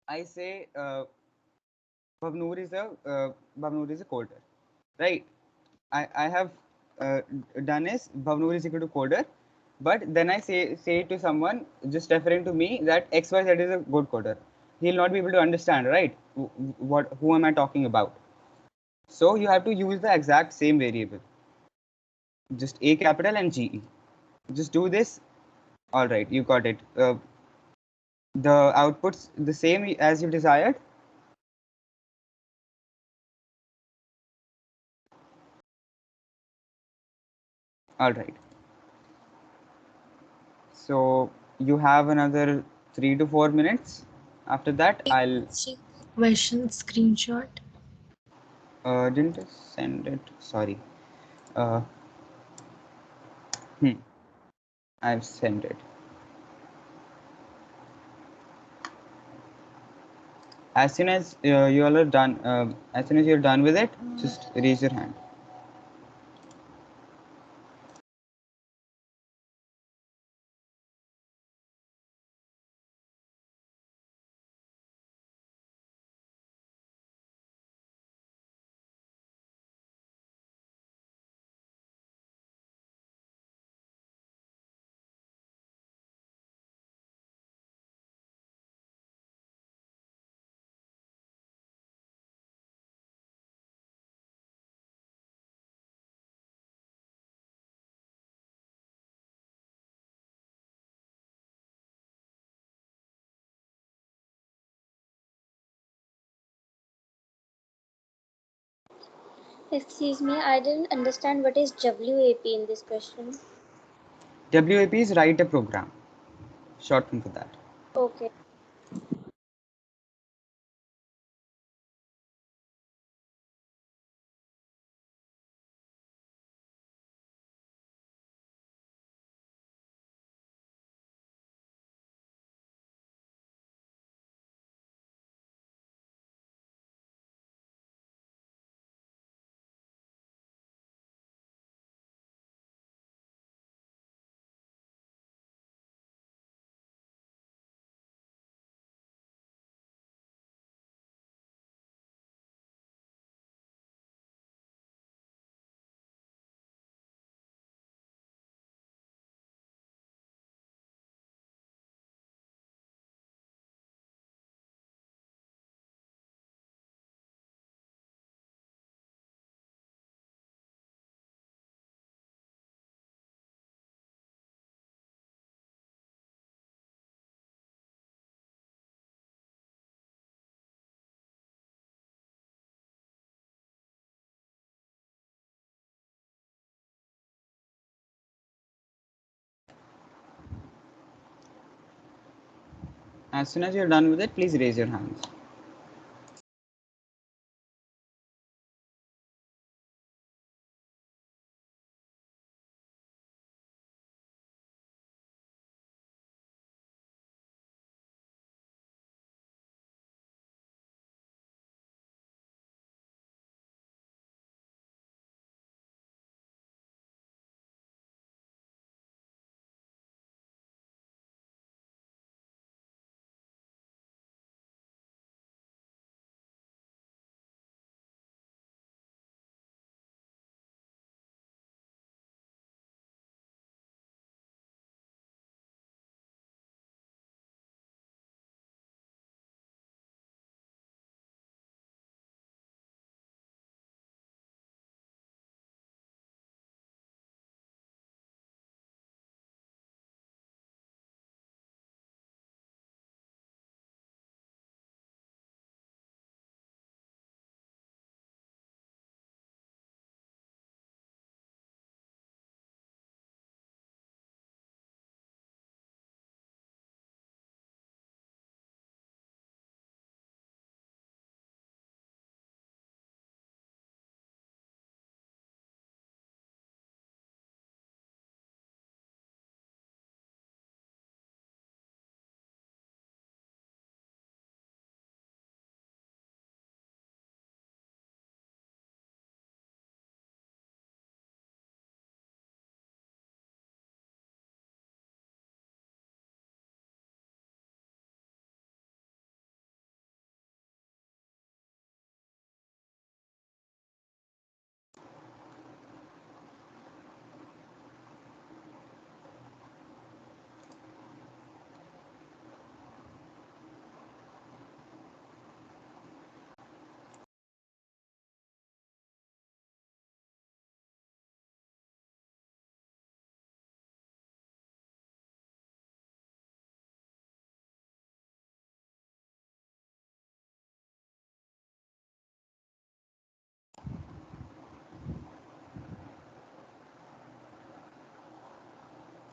I say Bhavnoor is a coder, right? I have done is Bhavnoor is equal to coder, but then I say to someone just referring to me that XYZ is a good coder. He'll not be able to understand, right? Who am I talking about? So you have to use the exact same variable, just A capital and GE. Just do this. All right, you got it. The outputs the same as you desired. All right. So you have another 3 to 4 minutes. After that, I'll Question screenshot. didn't I send it. Sorry. Uh, hmm. I've sent it. As soon as you all are done, as soon as you're done with it, just raise your hand. Excuse me, I didn't understand what is WAP in this question. WAP is write a program. Short form for that. Okay. As soon as you're done with it, please raise your hands.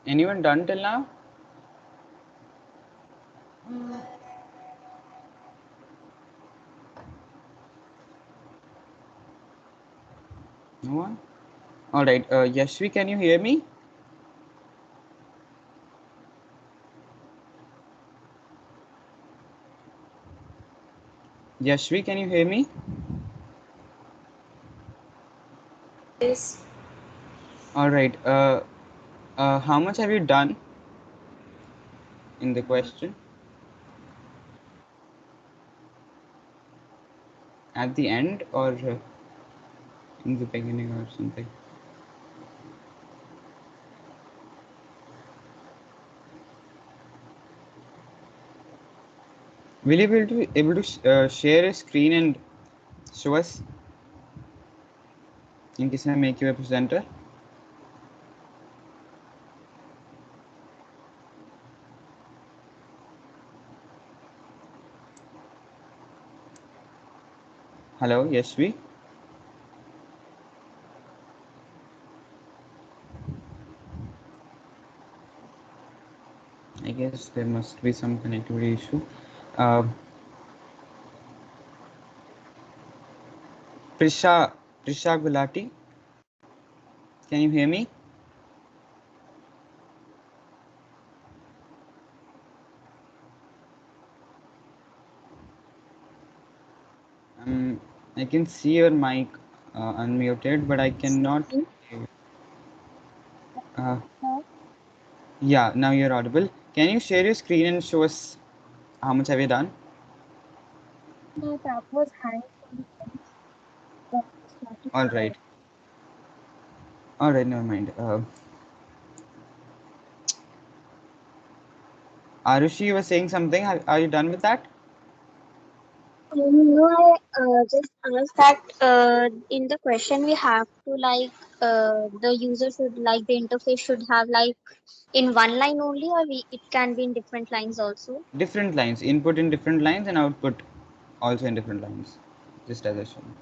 Anyone done till now? No one? All right. Yashvi, can you hear me? Yashvi, can you hear me? Yes. All right. How much have you done in the question? At the end or in the beginning or something? Will you be able to share a screen and show us in case I make you a presenter? Hello, Yashvi. I guess there must be some connectivity issue. Prisha Gulati, can you hear me? I can see your mic unmuted, but I cannot. Yeah, now you're audible. Can you share your screen and show us how much have you done? No, that was hanged. All right. All right, never mind. Arushi, you were saying something. Are you done with that? No, I just asked that in the question we have to the user should like the interface should have like in one line only, or it can be in different lines also. Different lines, input in different lines and output also in different lines, just as I shown.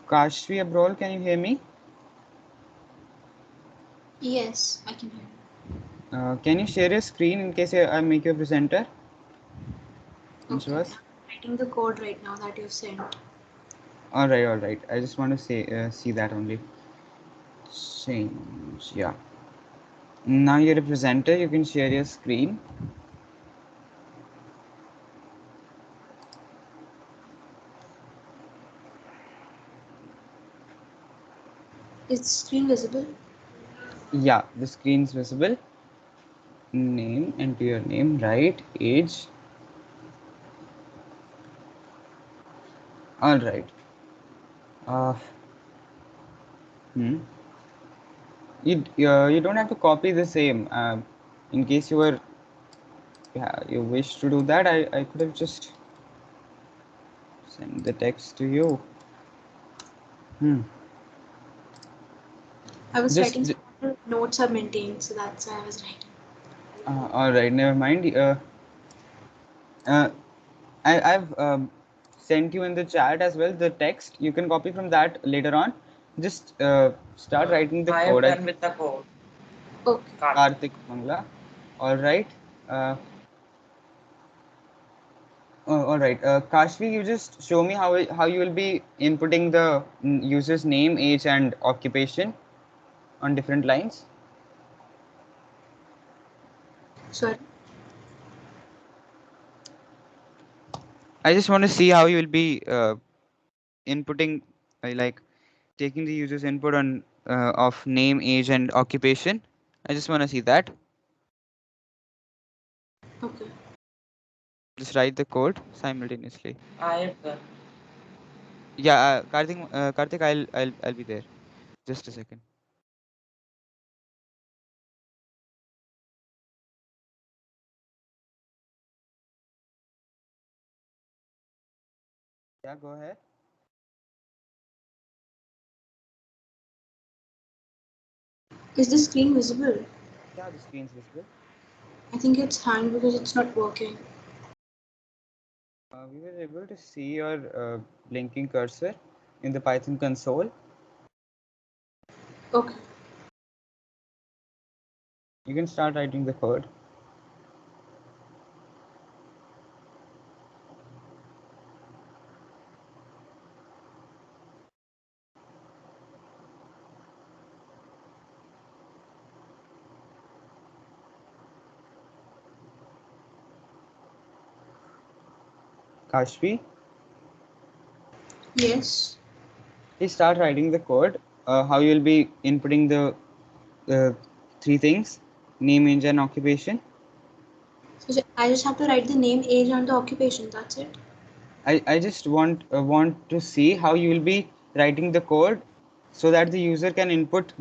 Kashvi Abrol, can you hear me? Yes, I can hear you. Can you share your screen in case I make you a presenter? Okay. Show us. I'm writing the code right now that you've sent. All right. I just want to say see that only. Change, yeah. Now you're a presenter. You can share your screen. Is the screen visible? Yeah, the screen's visible. Name, enter your name, right? Age. All right. You don't have to copy the same. In case you were you wish to do that, I could have just sent the text to you. I was Just writing notes are maintained, so that's why I was writing. all right, never mind. I've sent you in the chat as well the text. You can copy from that later on. Just start writing the I code. am done with the code. Okay. Karthik Mangla. All right. All right. Kashvi, you just show me how you will be inputting the user's name, age, and occupation on different lines. Sorry. I just want to see how you will be inputting, like taking the user's input on of name, age, and occupation. I just want to see that. Okay. Just write the code simultaneously. I have done. Yeah, Karthik, I'll be there. Just a second. Yeah, go ahead. Is the screen visible? Yeah, the screen's visible. I think it's hanged because it's not working. We were able to see your blinking cursor in the Python console. Okay. You can start writing the code. Kashvi, Yes. please start writing the code. How you will be inputting the three things: name, age, and occupation. So I just have to write the name, age, and the occupation. That's it. I just want to see how you will be writing the code so that the user can input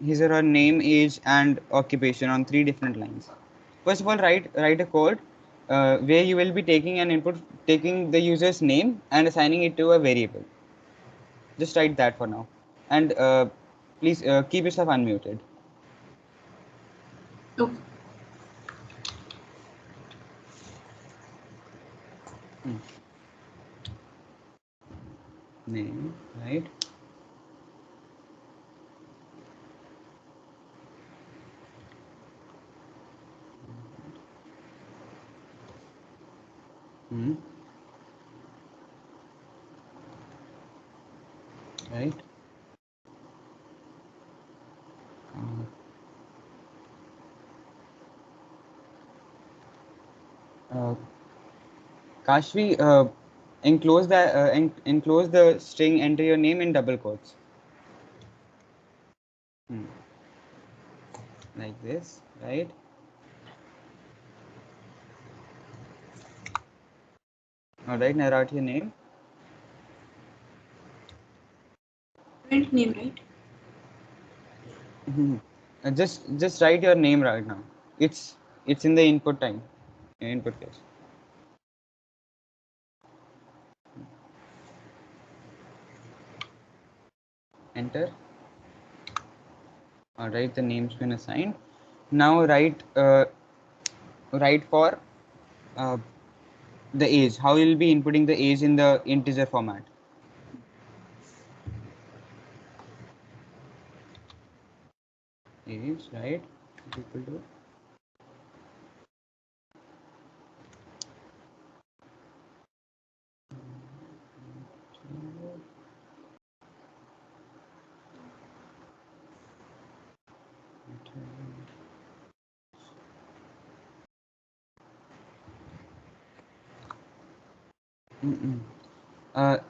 his or her name, age, and occupation on three different lines. First of all, write a code where you will be taking an input, taking the user's name and assigning it to a variable. Just write that for now, and please keep yourself unmuted. Okay. Name, right? Hmm. Right. Uh, uh, Kashvi, enclose the string, enter your name in double quotes. Like this, right? All right, now write your name. Print name, right? Just write your name right now. It's in the input time, input case. Enter. All right, the name's been assigned. Now write for the age. How you'll be inputting the age in the integer format. Age, right? Equal to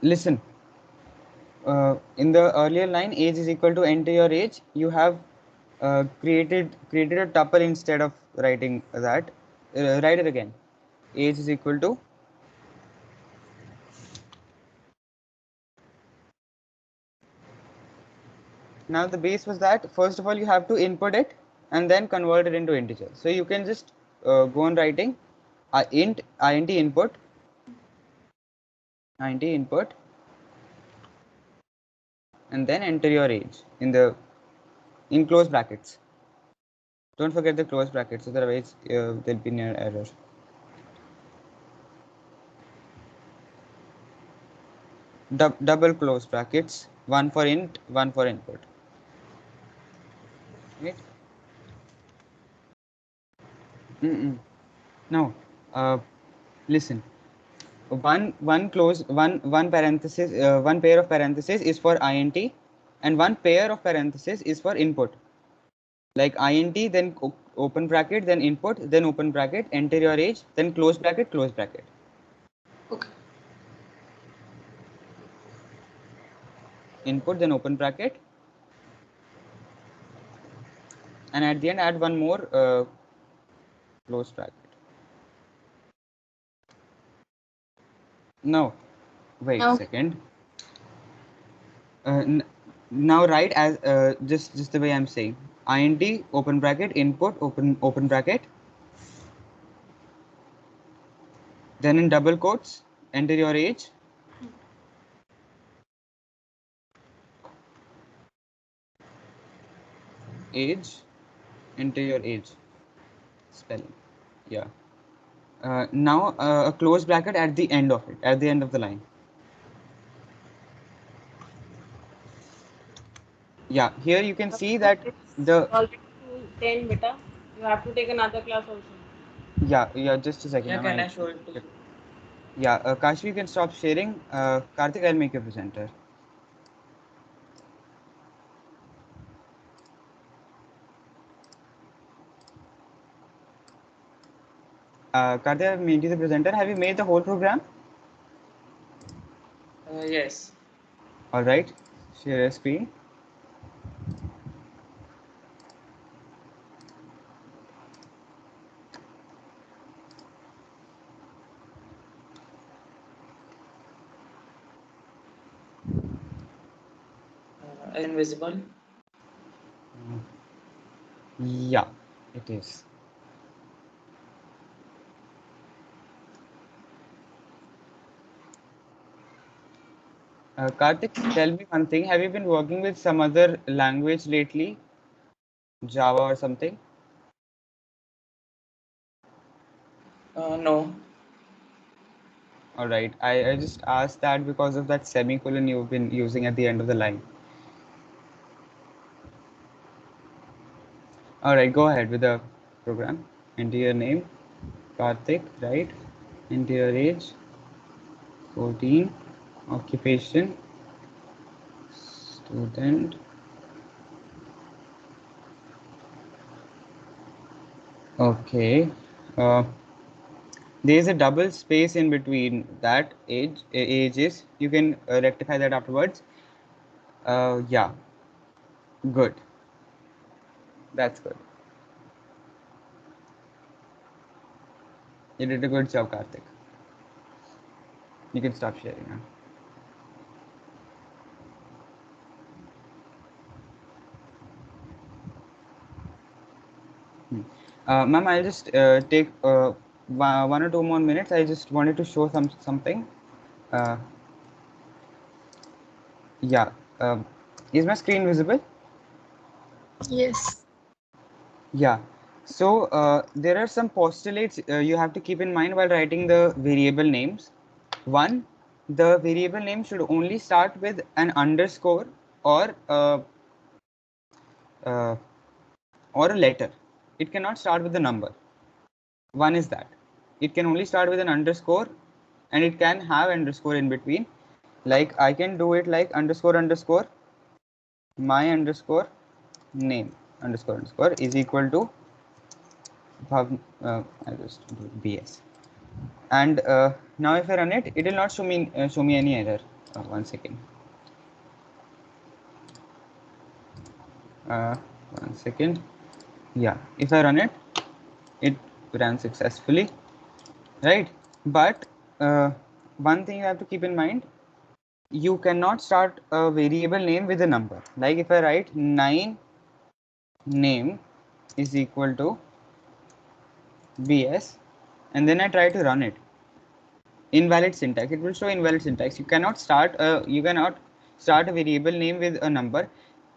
listen. In the earlier line, age is equal to enter your age. You have created a tuple instead of writing that. Write it again. Age is equal to now the base was that first of all you have to input it and then convert it into integer. So you can just go on writing int input and then enter your age in close brackets. Don't forget the close brackets, otherwise there'll be an error. Double close brackets, one for int, one for input. Right? Now, listen. One parenthesis, one pair of parentheses is for int, and one pair of parentheses is for input. Like int, then open bracket, then input, then open bracket, enter your age, then close bracket, close bracket. Okay. Input, then open bracket, and at the end add one more close bracket. Now, wait a second. Now write as just the way I'm saying. Int open bracket input open bracket. Then in double quotes, enter your age. Age, enter your age. Spelling, yeah. Now a close bracket at the end of it, at the end of the line. Yeah, here you can see that the Already 10 beta. You have to take another class also. yeah, just a second. Yeah, can ma'am, I show it to you? Yeah, Kashvi, you can stop sharing. Karthik, I'll make you presenter. Karthik, I've made you the presenter. Have you made the whole program? Yes. All right, share a screen. Invisible. Yeah, it is. Karthik, tell me one thing. Have you been working with some other language lately? Java or something? No. All right. I just asked that because of that semicolon you've been using at the end of the line. All right, go ahead with the program. Enter your name, Karthik, right? Enter your age, 14. Occupation, student. Okay. There is a double space in between that ages. You can rectify that afterwards. Yeah, good. That's good. You did a good job, Karthik. You can stop sharing now. Ma'am, I'll just take 1 or 2 more minutes. I just wanted to show something. Uh, yeah. Is my screen visible? Yes. Yeah. So there are some postulates you have to keep in mind while writing the variable names. One, the variable name should only start with an underscore or uh, or a letter. It cannot start with a number. One is that it can only start with an underscore, and it can have underscore in between. Like I can do it like underscore underscore my underscore name underscore is equal to I just do BS. And now if I run it, it will not show me any error. 1 second. 1 second. Yeah, if I run it, it ran successfully, right? But one thing you have to keep in mind, you cannot start a variable name with a number. Like if I write 9 name is equal to BS, and then I try to run it, invalid syntax. It will show invalid syntax. You cannot start a variable name with a number,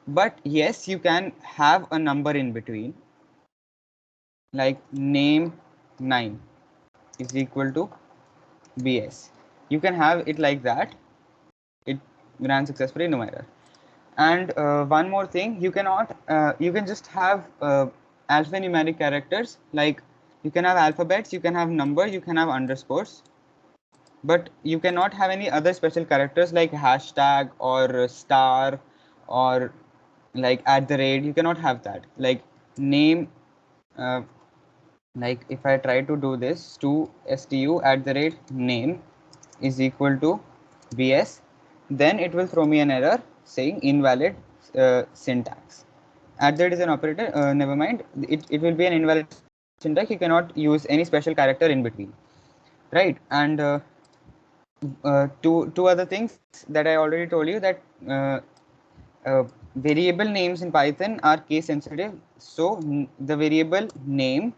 but yes, you can have a number in between, like name 9 is equal to BS. You can have it like that. It ran successfully, no error. And one more thing, you cannot you can just have alphanumeric characters, like you can have alphabets, you can have numbers, you can have underscores, but you cannot have any other special characters like hashtag or star or like @ you cannot have that. Like name, like if I try to do this to stu @ name is equal to BS, then it will throw me an error saying invalid syntax. @ is an operator, never mind, it will be an invalid syntax. You cannot use any special character in between, right? And two other things that I already told you, that variable names in Python are case sensitive. So the variable name,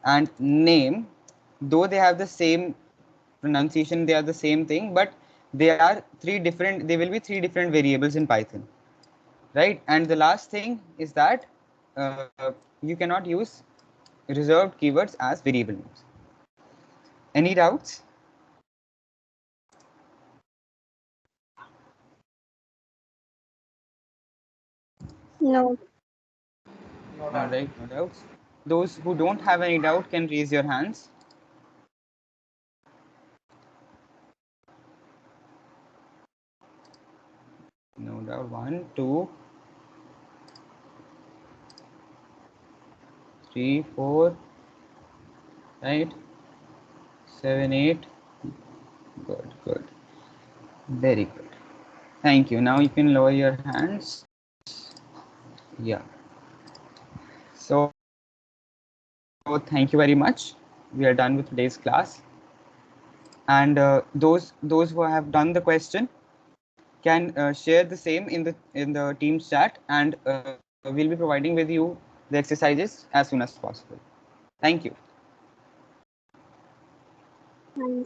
and name, though they have the same pronunciation, they are the same thing, but they will be three different variables in Python, right? And the last thing is that you cannot use reserved keywords as variable names. Any doubts? No. All right, no doubts. Those who don't have any doubt can raise your hands. No doubt. 1, 2, 3, 4, right? 7, 8. Good, good. Very good. Thank you. Now you can lower your hands. Yeah. So thank you very much. We are done with today's class. And those who have done the question can share the same in the Teams chat, and we'll be providing with you the exercises as soon as possible. Thank you. Thanks.